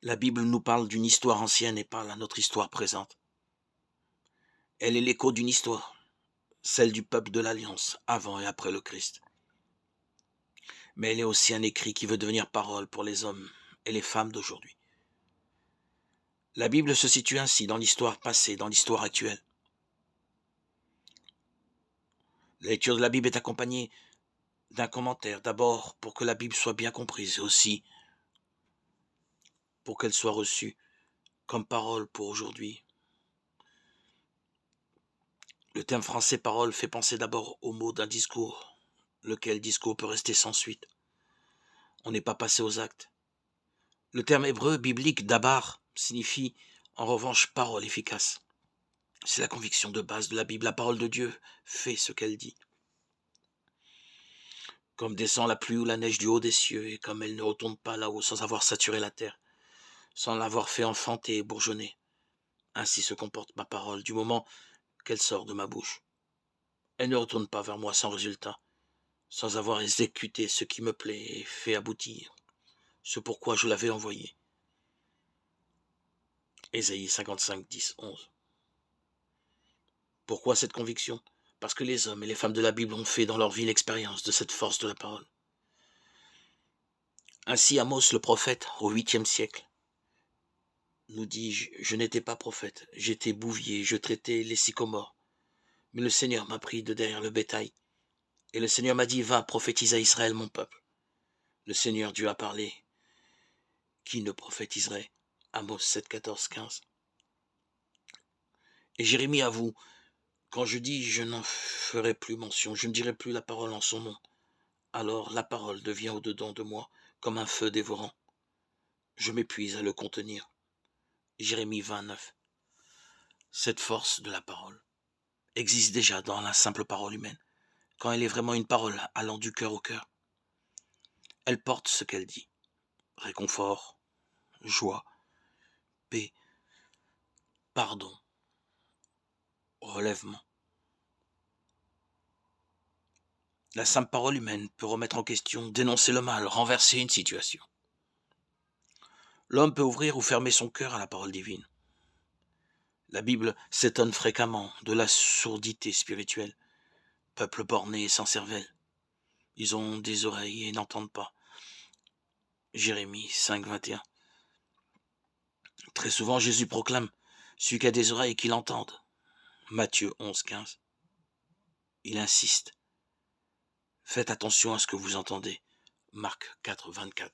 La Bible nous parle d'une histoire ancienne et parle à notre histoire présente. Elle est l'écho d'une histoire, celle du peuple de l'Alliance, avant et après le Christ. Mais elle est aussi un écrit qui veut devenir parole pour les hommes et les femmes d'aujourd'hui. La Bible se situe ainsi dans l'histoire passée, dans l'histoire actuelle. La lecture de la Bible est accompagnée d'un commentaire, d'abord pour que la Bible soit bien comprise et aussi pour qu'elle soit reçue comme parole pour aujourd'hui. Le terme français parole fait penser d'abord au mot d'un discours, lequel discours peut rester sans suite. On n'est pas passé aux actes. Le terme hébreu biblique dabar signifie en revanche parole efficace. C'est la conviction de base de la Bible. La parole de Dieu fait ce qu'elle dit. Comme descend la pluie ou la neige du haut des cieux, et comme elle ne retourne pas là-haut sans avoir saturé la terre, sans l'avoir fait enfanter et bourgeonner. Ainsi se comporte ma parole du moment qu'elle sort de ma bouche. Elle ne retourne pas vers moi sans résultat, sans avoir exécuté ce qui me plaît et fait aboutir ce pourquoi je l'avais envoyée. Ésaïe 55, 10, 11. Pourquoi cette conviction? Parce que les hommes et les femmes de la Bible ont fait dans leur vie l'expérience de cette force de la parole. Ainsi Amos le prophète, au 8e siècle, nous dit « Je n'étais pas prophète, j'étais bouvier, je traitais les sycomores. Mais le Seigneur m'a pris de derrière le bétail. Et le Seigneur m'a dit, va, prophétise à Israël, mon peuple. Le Seigneur Dieu a parlé. Qui ne prophétiserait? Amos 7, 14, 15. Et Jérémie avoue, quand je dis je n'en ferai plus mention, je ne dirai plus la parole en son nom. Alors la parole devient au-dedans de moi comme un feu dévorant. Je m'épuise à le contenir. Jérémie 29. Cette force de la parole existe déjà dans la simple parole humaine, quand elle est vraiment une parole allant du cœur au cœur. Elle porte ce qu'elle dit. Réconfort, joie, paix, pardon, relèvement. La simple parole humaine peut remettre en question, dénoncer le mal, renverser une situation. L'homme peut ouvrir ou fermer son cœur à la parole divine. La Bible s'étonne fréquemment de la sourdité spirituelle. Peuple borné et sans cervelle. Ils ont des oreilles et n'entendent pas. Jérémie 5, 21. Très souvent, Jésus proclame « Celui qui a des oreilles, qu'il entende ». Matthieu 11, 15. Il insiste. Faites attention à ce que vous entendez. Marc 4, 24.